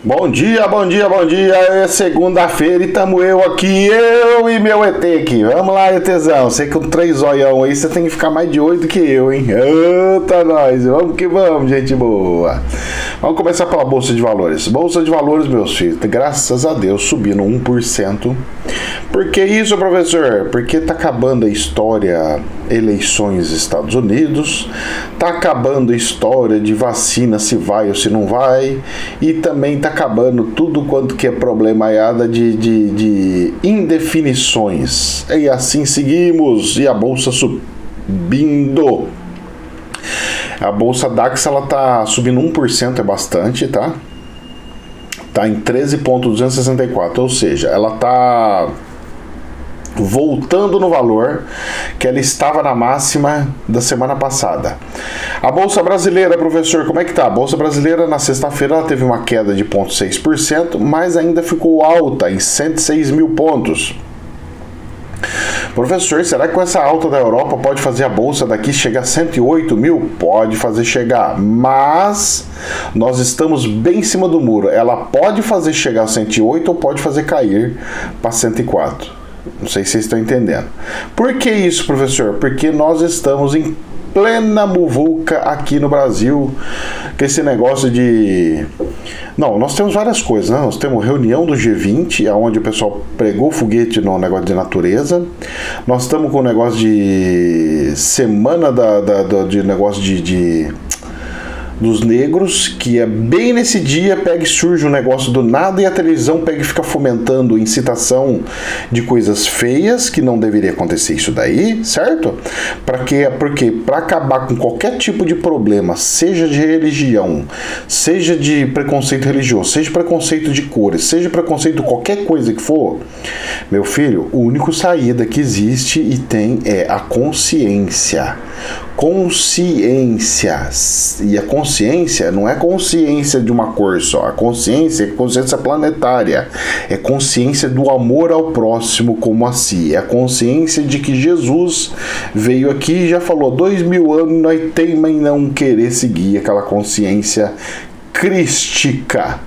Bom dia, bom dia, bom dia. É segunda-feira e tamo eu aqui, eu e meu ET aqui. Vamos lá, ETzão. Sei que com 3 zoião aí você tem que ficar mais de 8 que eu, hein? Eita, nós. Vamos que vamos, gente boa. Vamos começar pela Bolsa de Valores. Bolsa de Valores, meus filhos, graças a Deus, subindo 1%. Por que isso, professor? Porque tá acabando a história eleições Estados Unidos, tá acabando a história de vacina se vai ou se não vai, e também tá acabando tudo quanto que é problemaiada de indefinições. E assim seguimos, e a bolsa subindo. A bolsa DAX, ela tá subindo 1%, é bastante, tá? Tá em 13.264, ou seja, ela tá voltando no valor que ela estava na máxima da semana passada. A Bolsa Brasileira, professor, como é que tá? A Bolsa Brasileira na sexta-feira ela teve uma queda de 0,6%, mas ainda ficou alta em 106 mil pontos. Professor, será que com essa alta da Europa pode fazer a Bolsa daqui chegar a 108 mil? Pode fazer chegar, mas nós estamos bem em cima do muro. Ela pode fazer chegar a 108 ou pode fazer cair para 104. Não sei se vocês estão entendendo. Por que isso, professor? Porque nós estamos em plena muvuca aqui no Brasil, com esse negócio de... Não, nós temos várias coisas, né? Nós temos reunião do G20, onde o pessoal pregou foguete no negócio de natureza. Nós estamos com o negócio de semana de negócio dos negros, que é bem nesse dia, pega e surge um negócio do nada e a televisão pega e fica fomentando incitação de coisas feias, que não deveria acontecer isso daí, certo? Para quê? Porque para acabar com qualquer tipo de problema, seja de religião, seja de preconceito religioso, seja preconceito de cores, seja preconceito de qualquer coisa que for, meu filho, o único saída que existe e tem é a consciência. Consciência. E a consciência não é consciência de uma cor só. A consciência é consciência planetária. É consciência do amor ao próximo como a si. É a consciência de que Jesus veio aqui e já falou 2000 anos, nós teima em não querer seguir aquela consciência crística.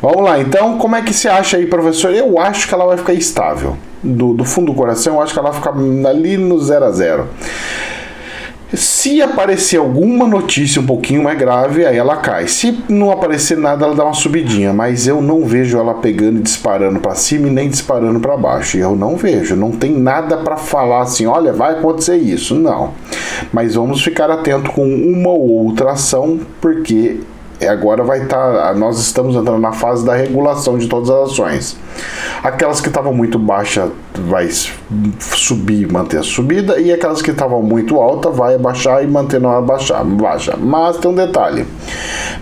Vamos lá, então, como é que você acha aí, professor? Eu acho que ela vai ficar estável. Do fundo do coração, eu acho que ela vai ficar ali no 0 a 0. Se aparecer alguma notícia um pouquinho mais grave, aí ela cai. Se não aparecer nada, ela dá uma subidinha. Mas eu não vejo ela pegando e disparando para cima e nem disparando para baixo. Eu não vejo. Não tem nada para falar assim, olha, vai acontecer isso. Não. Mas vamos ficar atento com uma ou outra ação, porque agora vai estar... Nós estamos entrando na fase da regulação de todas as ações. Aquelas que estavam muito baixa vai subir e manter a subida, e aquelas que estavam muito alta vai abaixar e manter na baixa. Mas tem um detalhe: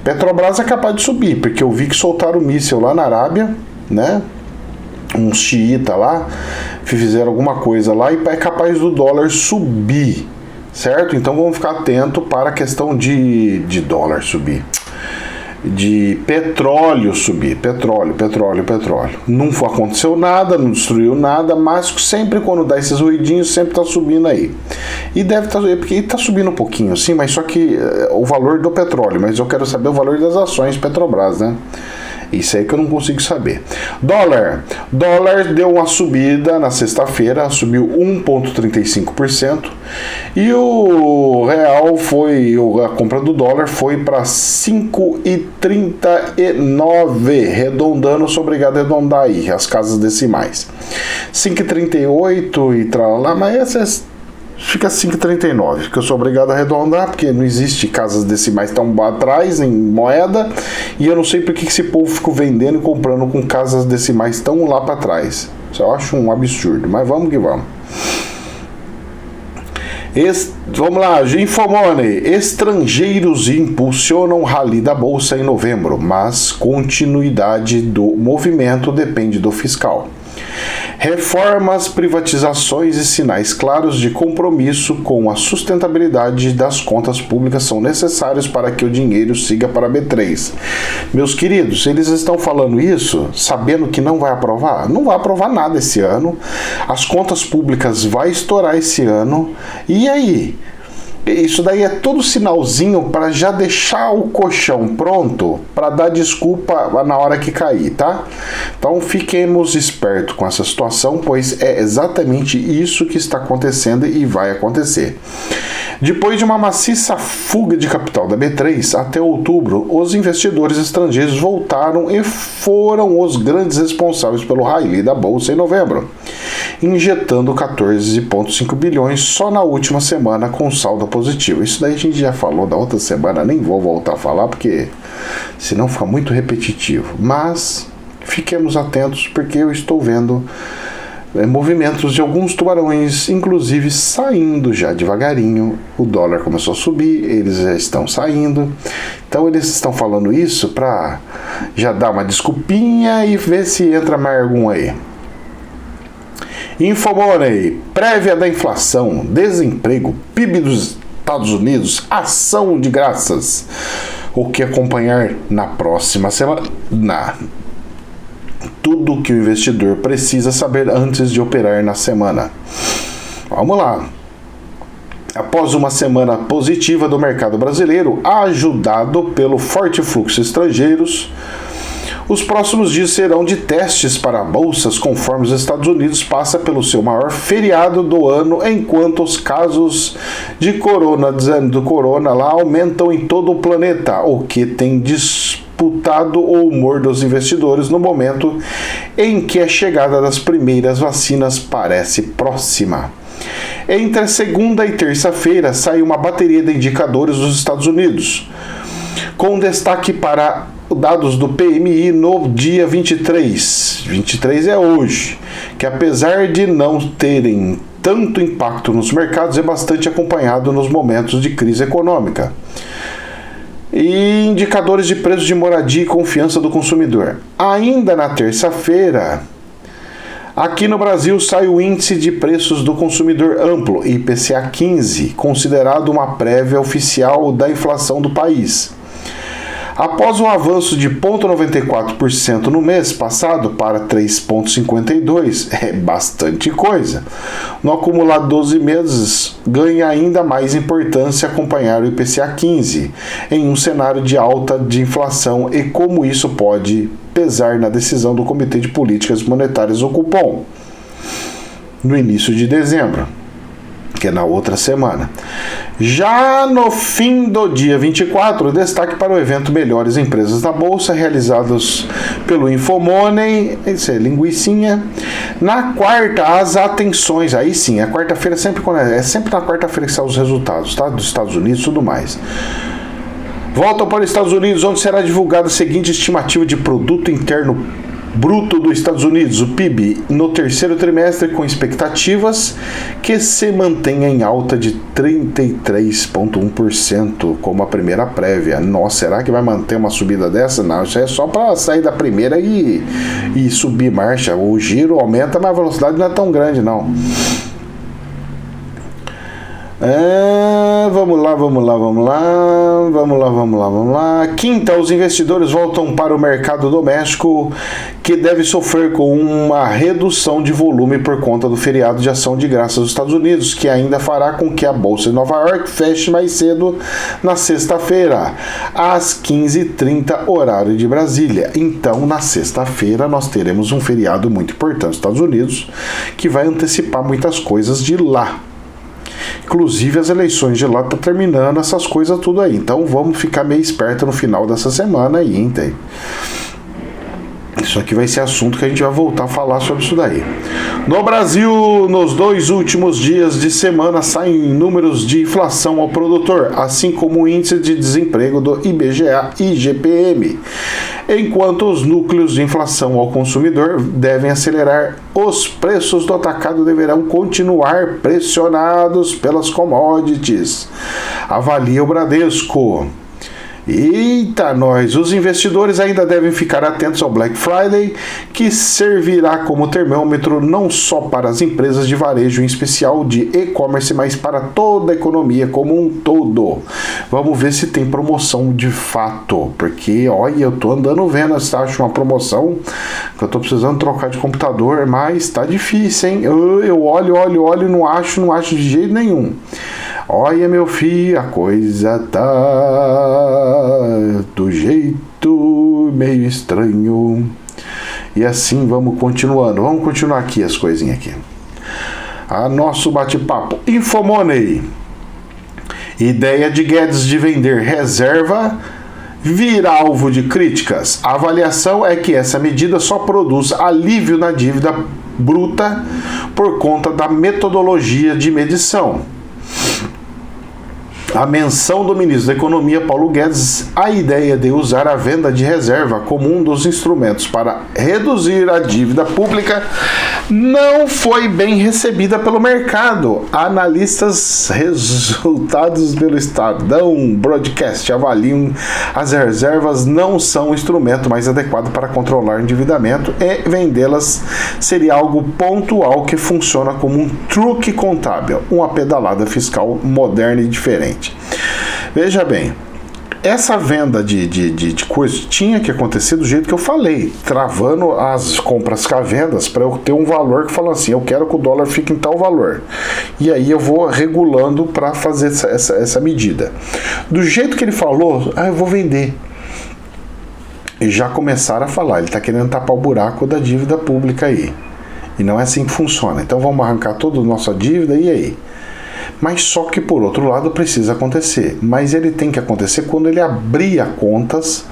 Petrobras é capaz de subir, porque eu vi que soltaram o míssil lá na Arábia, né? Uns xiita lá fizeram alguma coisa lá e é capaz do dólar subir, certo? Então vamos ficar atento para a questão de dólar subir, de petróleo subir, petróleo. Não aconteceu nada, não destruiu nada, mas sempre quando dá esses ruidinhos, sempre tá subindo aí. E deve estar, porque tá subindo um pouquinho, sim, mas só que o valor do petróleo, mas eu quero saber o valor das ações Petrobras, né? Isso aí que eu não consigo saber. Dólar deu uma subida na sexta-feira, subiu 1,35%. E o real a compra do dólar foi para 5,39. Arredondando, sou obrigado a arredondar aí as casas decimais. 5,38 e tal lá, mas essas fica 5,39, que eu sou obrigado a arredondar, porque não existe casas decimais tão atrás em moeda, e eu não sei porque que esse povo fica vendendo e comprando com casas decimais tão lá para trás. Isso eu acho um absurdo, mas vamos que vamos. Vamos lá, Infomoney. Estrangeiros impulsionam rally da Bolsa em novembro, mas continuidade do movimento depende do fiscal. Reformas, privatizações e sinais claros de compromisso com a sustentabilidade das contas públicas são necessários para que o dinheiro siga para a B3. Meus queridos, eles estão falando isso sabendo que não vai aprovar? Não vai aprovar nada esse ano. As contas públicas vai estourar esse ano. E aí? Isso daí é todo sinalzinho para já deixar o colchão pronto para dar desculpa na hora que cair, tá? Então fiquemos espertos com essa situação, pois é exatamente isso que está acontecendo e vai acontecer. Depois de uma maciça fuga de capital da B3, até outubro, os investidores estrangeiros voltaram e foram os grandes responsáveis pelo rally da Bolsa em novembro, injetando 14,5 bilhões só na última semana com saldo positivo. Isso daí a gente já falou da outra semana, nem vou voltar a falar porque senão fica muito repetitivo. Mas fiquemos atentos porque eu estou vendo movimentos de alguns tubarões, inclusive saindo já devagarinho. O dólar começou a subir, eles já estão saindo. Então eles estão falando isso para já dar uma desculpinha e ver se entra mais algum aí. Infomoney, prévia da inflação, desemprego, PIB dos Estados Unidos, ação de graças. O que acompanhar na próxima semana? Tudo que o investidor precisa saber antes de operar na semana. Vamos lá. Após uma semana positiva do mercado brasileiro, ajudado pelo forte fluxo estrangeiros, os próximos dias serão de testes para bolsas, conforme os Estados Unidos passa pelo seu maior feriado do ano, enquanto os casos de corona lá aumentam em todo o planeta, o que tem disputado o humor dos investidores no momento em que a chegada das primeiras vacinas parece próxima. Entre a segunda e terça-feira sai uma bateria de indicadores dos Estados Unidos, com destaque para dados do PMI no dia 23. 23 é hoje, que apesar de não terem tanto impacto nos mercados, é bastante acompanhado nos momentos de crise econômica. E indicadores de preços de moradia e confiança do consumidor. Ainda na terça-feira, aqui no Brasil sai o Índice de Preços do Consumidor Amplo, IPCA 15, considerado uma prévia oficial da inflação do país. Após um avanço de 0,94% no mês passado para 3,52%, é bastante coisa. No acumulado 12 meses, ganha ainda mais importância acompanhar o IPCA 15 em um cenário de alta de inflação e como isso pode pesar na decisão do Comitê de Políticas Monetárias, o Copom, no início de dezembro, que é na outra semana. Já no fim do dia 24, destaque para o evento Melhores Empresas da Bolsa, realizados pelo Infomoney, isso é linguicinha. Na quarta, as atenções, aí sim, a quarta-feira é sempre na quarta-feira que saem os resultados, tá? Dos Estados Unidos e tudo mais. Voltam para os Estados Unidos, onde será divulgada a seguinte estimativa de Produto Interno Bruto dos Estados Unidos, o PIB, no terceiro trimestre, com expectativas que se mantenha em alta de 33,1%, como a primeira prévia. Nossa, será que vai manter uma subida dessa? Não, isso é só para sair da primeira e subir marcha. O giro aumenta, mas a velocidade não é tão grande, não. Vamos lá. Quinta, os investidores voltam para o mercado doméstico, que deve sofrer com uma redução de volume por conta do feriado de ação de graças dos Estados Unidos, que ainda fará com que a Bolsa de Nova York feche mais cedo na sexta-feira, às 15h30, horário de Brasília. Então, na sexta-feira, nós teremos um feriado muito importante nos Estados Unidos, que vai antecipar muitas coisas de lá. Inclusive as eleições de lá estão terminando, essas coisas tudo aí. Então vamos ficar meio esperto no final dessa semana aí, entende? Isso aqui vai ser assunto que a gente vai voltar a falar sobre isso daí. No Brasil, nos 2 últimos dias de semana, saem números de inflação ao produtor, assim como o índice de desemprego do IBGA e IGPM. Enquanto os núcleos de inflação ao consumidor devem acelerar, os preços do atacado deverão continuar pressionados pelas commodities. Avalia o Bradesco. Eita, nós! Os investidores ainda devem ficar atentos ao Black Friday, que servirá como termômetro não só para as empresas de varejo, em especial de e-commerce, mas para toda a economia como um todo. Vamos ver se tem promoção de fato, porque, olha, eu tô andando vendo se acha uma promoção, que eu tô precisando trocar de computador, mas tá difícil, hein? Eu olho, não acho de jeito nenhum. Olha, meu filho, a coisa tá do jeito meio estranho. E assim vamos continuando. Vamos continuar aqui as coisinhas aqui. Nosso bate-papo. Infomoney. Ideia de Guedes de vender reserva vira alvo de críticas. A avaliação é que essa medida só produz alívio na dívida bruta por conta da metodologia de medição. A menção do ministro da Economia, Paulo Guedes, a ideia de usar a venda de reserva como um dos instrumentos para reduzir a dívida pública não foi bem recebida pelo mercado. Analistas resultados pelo Estadão Broadcast avaliam as reservas não são o instrumento mais adequado para controlar o endividamento e vendê-las seria algo pontual que funciona como um truque contábil, uma pedalada fiscal moderna e diferente. Veja bem, essa venda de coisas tinha que acontecer do jeito que eu falei, travando as compras com as vendas para eu ter um valor que fala assim, eu quero que o dólar fique em tal valor. E aí eu vou regulando para fazer essa medida. Do jeito que ele falou, eu vou vender. E já começaram a falar, ele está querendo tapar o buraco da dívida pública aí. E não é assim que funciona. Então vamos arrancar toda a nossa dívida e aí? Mas só que por outro lado precisa acontecer. Mas ele tem que acontecer quando ele abrir contas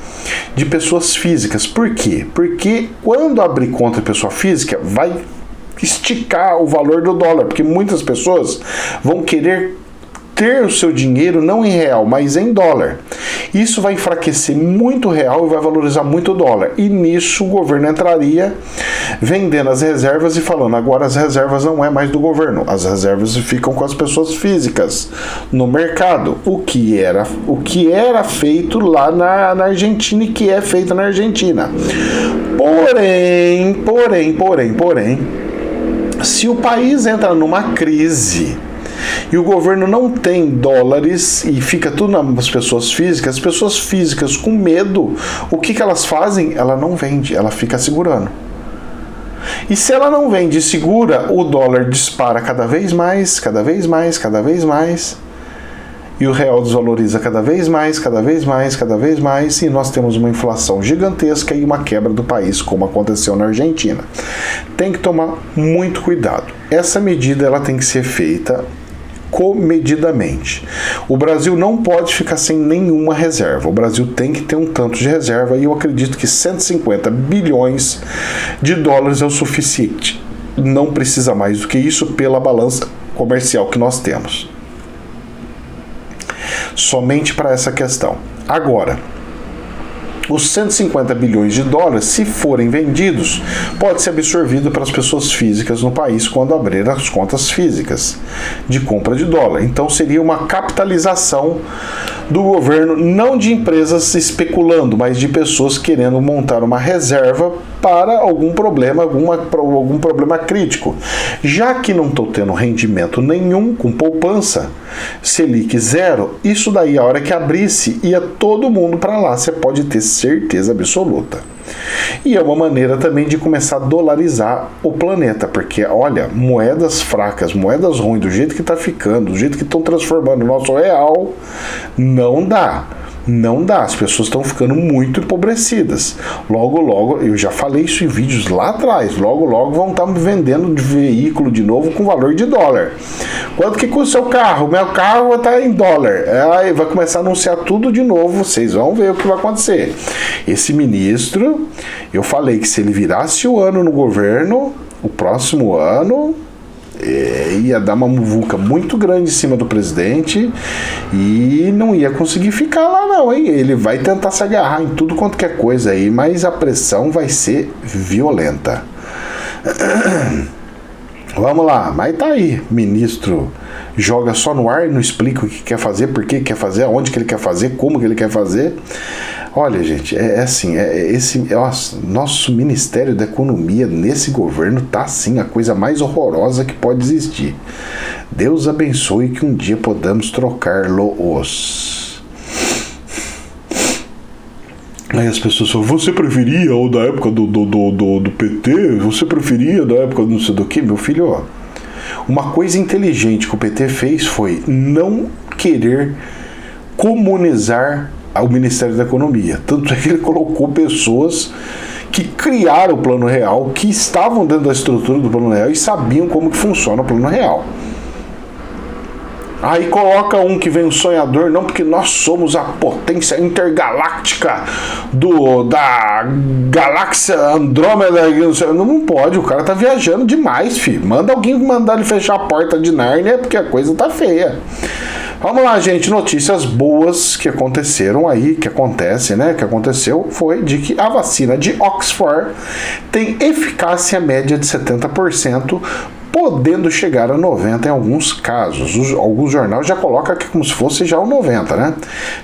de pessoas físicas. Por quê? Porque quando abrir conta de pessoa física, vai esticar o valor do dólar. Porque muitas pessoas vão querer ter o seu dinheiro não em real, mas em dólar. Isso vai enfraquecer muito o real e vai valorizar muito o dólar. E nisso o governo entraria vendendo as reservas e falando, agora as reservas não é mais do governo, as reservas ficam com as pessoas físicas no mercado, o que era feito lá na Argentina e que é feito na Argentina. Porém, se o país entra numa crise e o governo não tem dólares e fica tudo nas pessoas físicas com medo, o que elas fazem? Ela não vende, ela fica segurando. E se ela não vende e segura, o dólar dispara cada vez mais, e o real desvaloriza cada vez mais, e nós temos uma inflação gigantesca e uma quebra do país, como aconteceu na Argentina. Tem que tomar muito cuidado. Essa medida ela tem que ser feita comedidamente. O Brasil não pode ficar sem nenhuma reserva. O Brasil tem que ter um tanto de reserva e eu acredito que 150 bilhões de dólares é o suficiente. Não precisa mais do que isso pela balança comercial que nós temos. Somente para essa questão. Agora, os 150 bilhões de dólares, se forem vendidos, pode ser absorvido pelas pessoas físicas no país quando abrir as contas físicas de compra de dólar. Então seria uma capitalização do governo, não de empresas especulando, mas de pessoas querendo montar uma reserva para algum problema crítico. Já que não estou tendo rendimento nenhum com poupança, Selic zero, isso daí a hora que abrisse ia todo mundo para lá, você pode ter certeza absoluta. E é uma maneira também de começar a dolarizar o planeta, porque olha, moedas fracas, moedas ruins, do jeito que está ficando, do jeito que estão transformando o nosso real, não dá. Não dá, as pessoas estão ficando muito empobrecidas. Logo, eu já falei isso em vídeos lá atrás, logo vão estar vendendo de veículo de novo com valor de dólar. Quanto que custa o seu carro? Meu carro está em dólar. Aí vai começar a anunciar tudo de novo, vocês vão ver o que vai acontecer. Esse ministro, eu falei que se ele virasse o ano no governo, o próximo ano, ia dar uma muvuca muito grande em cima do presidente e não ia conseguir ficar lá não, hein? Ele vai tentar se agarrar em tudo quanto que é coisa aí, mas a pressão vai ser violenta. Vamos lá, mas tá aí, ministro joga só no ar, não explica o que quer fazer, por que quer fazer, aonde que ele quer fazer, como que ele quer fazer. Olha, gente, nosso Ministério da Economia nesse governo tá assim a coisa mais horrorosa que pode existir. Deus abençoe que um dia podamos trocar-los. Aí as pessoas falam, você preferia o da época do PT? Você preferia da época do não sei do que? Meu filho, ó, Uma coisa inteligente que o PT fez foi não querer comunizar o Ministério da Economia. Tanto é que ele colocou pessoas que criaram o Plano Real, que estavam dentro da estrutura do Plano Real e sabiam como que funciona o Plano Real. Aí coloca um que vem um sonhador, não, porque nós somos a potência intergaláctica da galáxia Andrômeda. Não pode, o cara tá viajando demais, filho. Manda alguém mandar ele fechar a porta de Nárnia, porque a coisa tá feia. Vamos lá, gente, notícias boas que aconteceram aí, que aconteceu foi de que a vacina de Oxford tem eficácia média de 70%, podendo chegar a 90% em alguns casos. Alguns jornais já colocam aqui como se fosse já o 90%, né?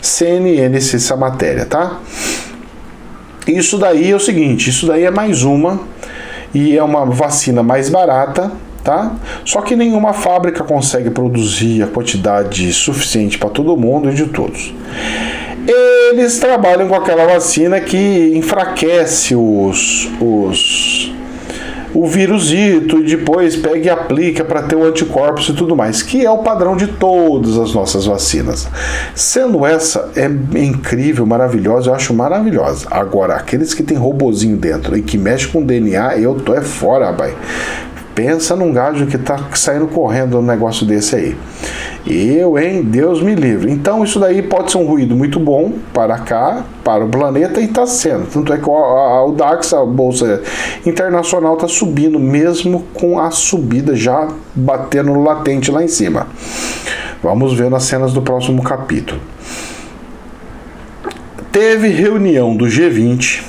CNN, essa matéria, tá? Isso daí é o seguinte, isso daí é mais uma, e é uma vacina mais barata, tá? Só que nenhuma fábrica consegue produzir a quantidade suficiente para todo mundo e de todos. Eles trabalham com aquela vacina que enfraquece o vírusito e depois pega e aplica para ter o anticorpos e tudo mais, que é o padrão de todas as nossas vacinas. Sendo essa incrível, maravilhosa, eu acho maravilhosa. Agora, aqueles que tem robozinho dentro e que mexe com DNA, eu tô fora, rapaz. Pensa num gajo que tá saindo correndo um negócio desse aí. Deus me livre. Então isso daí pode ser um ruído muito bom para cá, para o planeta, e está sendo. Tanto é que o DAX, a Bolsa Internacional, está subindo, mesmo com a subida já batendo no latente lá em cima. Vamos ver nas cenas do próximo capítulo. Teve reunião do G20,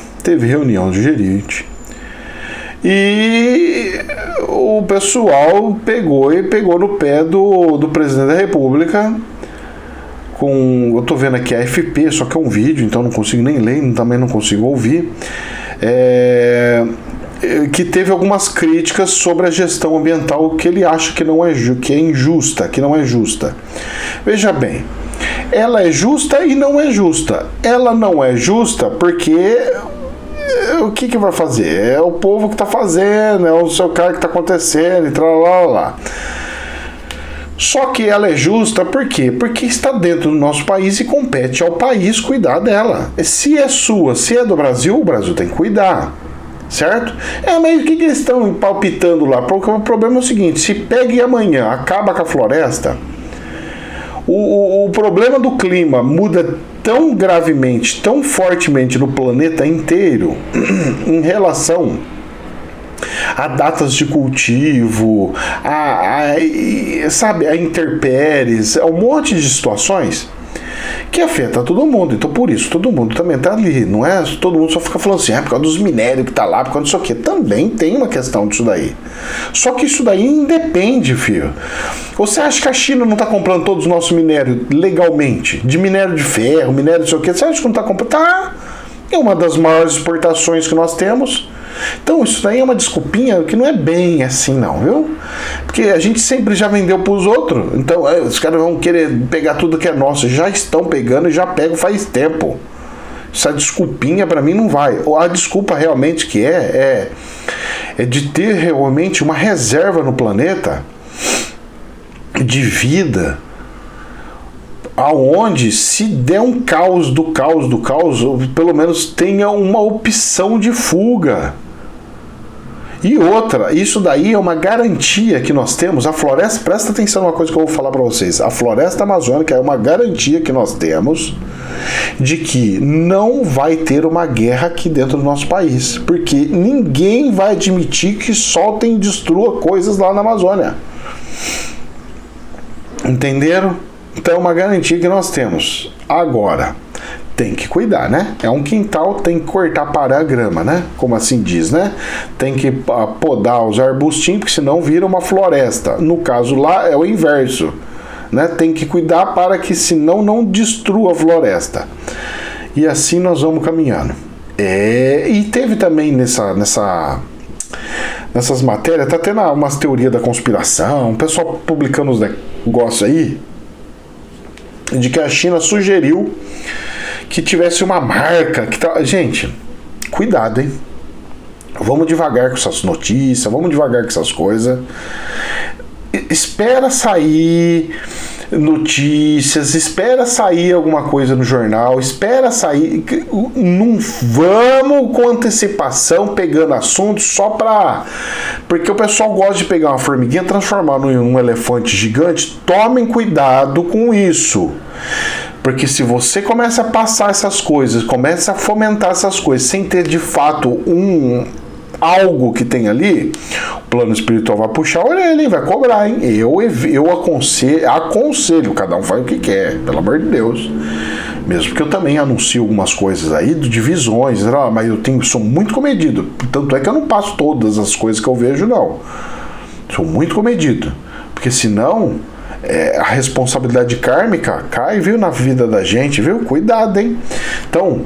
e o pessoal pegou no pé do presidente da República. Eu tô vendo aqui a AFP, só que é um vídeo, então não consigo nem ler, também não consigo ouvir. Que teve algumas críticas sobre a gestão ambiental que ele acha que é injusta, que não é justa. Veja bem, ela é justa e não é justa. Ela não é justa porque o que vai fazer? É o povo que está fazendo, é o seu cara que está acontecendo, e lá. Só que ela é justa por quê? Porque está dentro do nosso país e compete ao país cuidar dela. Se é sua, se é do Brasil, o Brasil tem que cuidar. Certo? Mas o que eles estão palpitando lá? Porque o problema é o seguinte: se pega e amanhã acaba com a floresta, o problema do clima muda tão gravemente, tão fortemente no planeta inteiro em relação a datas de cultivo, a intempéries, a um monte de situações que afeta todo mundo. Então por isso todo mundo também está ali. Não é todo mundo só fica falando assim, por causa dos minérios que tá lá, por causa disso aqui. Também tem uma questão disso daí. Só que isso daí independe, filho. Você acha que a China não está comprando todos os nossos minérios legalmente? De minério de ferro, minério de sei o quê? Você acha que não está comprando? Tá. É uma das maiores exportações que nós temos. Então isso daí é uma desculpinha que não é bem assim não, viu? Porque a gente sempre já vendeu para os outros. Então os caras vão querer pegar tudo que é nosso. Já estão pegando e já pegam faz tempo. Essa desculpinha para mim não vai. A desculpa realmente que é de ter realmente uma reserva no planeta de vida, aonde se der um caos, pelo menos tenha uma opção de fuga. E outra, isso daí é uma garantia que nós temos. A floresta, presta atenção numa coisa que eu vou falar para vocês. A floresta amazônica é uma garantia que nós temos de que não vai ter uma guerra aqui dentro do nosso país, porque ninguém vai admitir que soltem e destrua coisas lá na Amazônia. Entenderam? Então é uma garantia que nós temos. Agora, tem que cuidar, né? É um quintal, tem que cortar para a grama, né? Como assim diz, né? Tem que podar os arbustinhos, porque senão vira uma floresta. No caso lá é o inverso, né? Tem que cuidar para que senão não destrua a floresta. E assim nós vamos caminhando. E teve também nessas matérias, tá tendo umas teorias da conspiração, o pessoal publicando os negócios aí, de que a China sugeriu que tivesse uma marca que tá... Gente, cuidado, hein? Vamos devagar com essas notícias, vamos devagar com essas coisas. espera sair notícias, espera sair alguma coisa no jornal, espera sair, não vamos com antecipação pegando assuntos só pra... Porque o pessoal gosta de pegar uma formiguinha e transformar num elefante gigante. Tomem cuidado com isso. Porque se você começa a passar essas coisas, começa a fomentar essas coisas, sem ter de fato algo que tem ali, o plano espiritual vai puxar a orelha e vai cobrar, hein? Eu aconselho, cada um faz o que quer, pelo amor de Deus. Mesmo porque eu também anuncio algumas coisas aí, de visões, mas sou muito comedido. Tanto é que eu não passo todas as coisas que eu vejo, não. Sou muito comedido. Porque senão... a responsabilidade kármica cai, viu, na vida da gente, viu? Cuidado, hein? Então,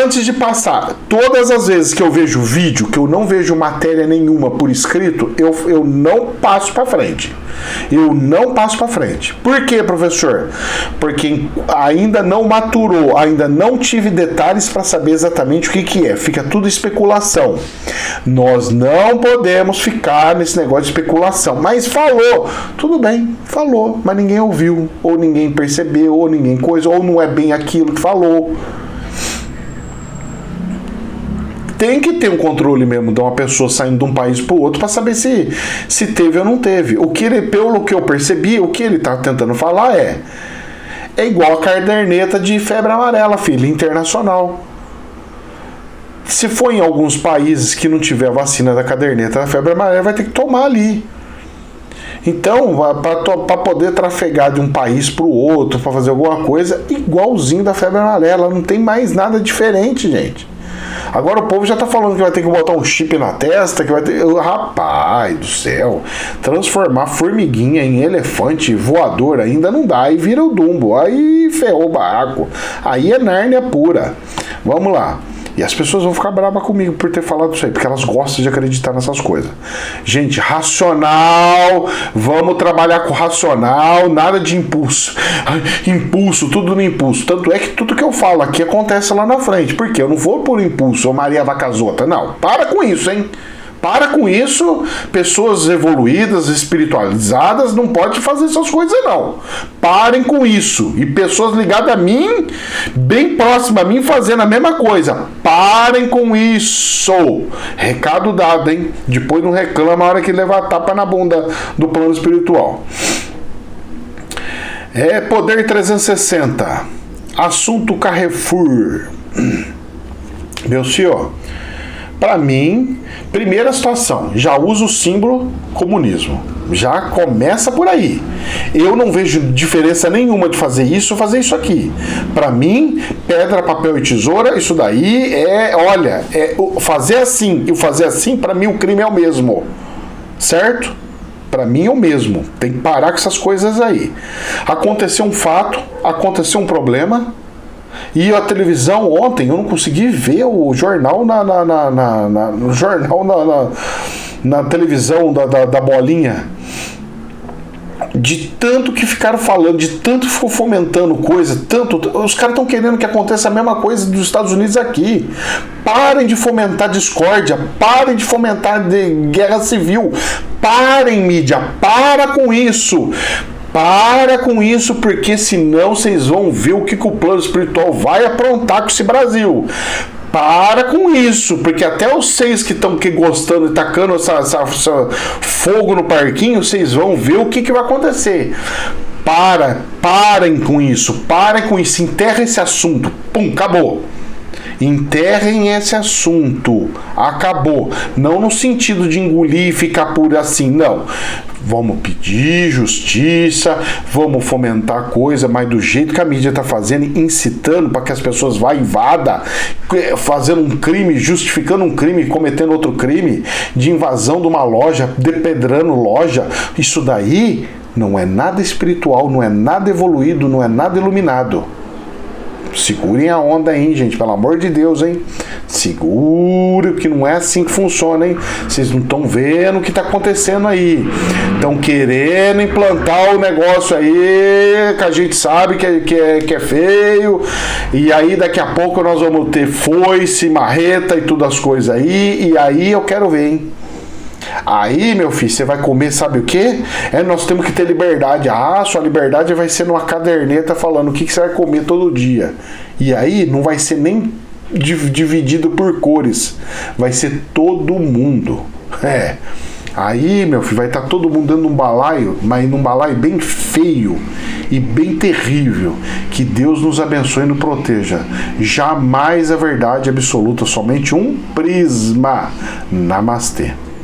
antes de passar, todas as vezes que eu vejo vídeo, que eu não vejo matéria nenhuma por escrito, eu não passo para frente. Eu não passo para frente. Por quê, professor? Porque ainda não maturou, ainda não tive detalhes para saber exatamente o que é. Fica tudo especulação. Nós não podemos ficar nesse negócio de especulação. Mas falou, tudo bem, falou, mas ninguém ouviu, ou ninguém percebeu, ou ninguém coisa, ou não é bem aquilo que falou. Tem que ter um controle mesmo de uma pessoa saindo de um país para o outro para saber se teve ou não teve. Pelo que eu percebi, o que ele está tentando falar é igual a caderneta de febre amarela, filho, internacional. Se for em alguns países que não tiver a vacina da caderneta da febre amarela, vai ter que tomar ali. Então, para poder trafegar de um país para o outro, para fazer alguma coisa, igualzinho da febre amarela, não tem mais nada diferente, gente. Agora o povo já tá falando que vai ter que botar um chip na testa, que vai ter... Rapaz do céu, transformar formiguinha em elefante voador ainda não dá, aí vira o Dumbo, aí ferrou o barraco, aí é Nárnia pura. Vamos lá. E as pessoas vão ficar bravas comigo por ter falado isso aí, porque elas gostam de acreditar nessas coisas. Gente, racional, vamos trabalhar com racional, nada de impulso. Impulso, tudo no impulso. Tanto é que tudo que eu falo aqui acontece lá na frente. Porque eu não vou por impulso, ou Maria Vacazota. Não, para com isso, hein? Para com isso, pessoas evoluídas, espiritualizadas, não pode fazer essas coisas não. Parem com isso. E pessoas ligadas a mim, bem próximas a mim, fazendo a mesma coisa. Parem com isso. Recado dado, hein? Depois não reclama a hora que levar a tapa na bunda do plano espiritual. Poder 360. Assunto Carrefour. Meu senhor, para mim, primeira situação, já uso o símbolo comunismo. Já começa por aí. Eu não vejo diferença nenhuma de fazer isso ou fazer isso aqui. Para mim, pedra, papel e tesoura, isso daí fazer assim e o fazer assim, para mim o crime é o mesmo. Certo? Para mim é o mesmo. Tem que parar com essas coisas aí. Aconteceu um fato, aconteceu um problema. E a televisão ontem, eu não consegui ver o jornal na televisão da bolinha. De tanto que ficaram falando, de tanto que ficou fomentando coisa, os caras estão querendo que aconteça a mesma coisa dos Estados Unidos aqui. Parem de fomentar discórdia, parem de fomentar guerra civil, parem, mídia, para com isso. Para com isso, porque senão vocês vão ver o que o plano espiritual vai aprontar com esse Brasil. Para com isso, porque até os seis que estão gostando e tacando essa fogo no parquinho, vocês vão ver o que vai acontecer. Parem com isso, enterra esse assunto. Pum, acabou. Enterrem esse assunto. Acabou. Não no sentido de engolir e ficar por assim, não. Vamos pedir justiça, vamos fomentar coisa, mas do jeito que a mídia está fazendo, incitando para que as pessoas vá invada, fazendo um crime, justificando um crime, cometendo outro crime, de invasão de uma loja, depedrando loja, isso daí não é nada espiritual, não é nada evoluído, não é nada iluminado. Segurem a onda aí, gente, pelo amor de Deus, hein? Segura, que não é assim que funciona, hein? Vocês não estão vendo o que está acontecendo aí. Estão querendo implantar o negócio aí, que a gente sabe que é feio. E aí daqui a pouco nós vamos ter foice, marreta e todas as coisas aí. E aí eu quero ver, hein? Aí, meu filho, você vai comer, sabe o quê? Nós temos que ter liberdade. Ah, sua liberdade vai ser numa caderneta falando o que você vai comer todo dia. E aí não vai ser nem dividido por cores. Vai ser todo mundo. Aí, meu filho, vai estar todo mundo dando um balaio, mas num balaio bem feio e bem terrível. Que Deus nos abençoe e nos proteja. Jamais a verdade absoluta, somente um prisma. Namastê.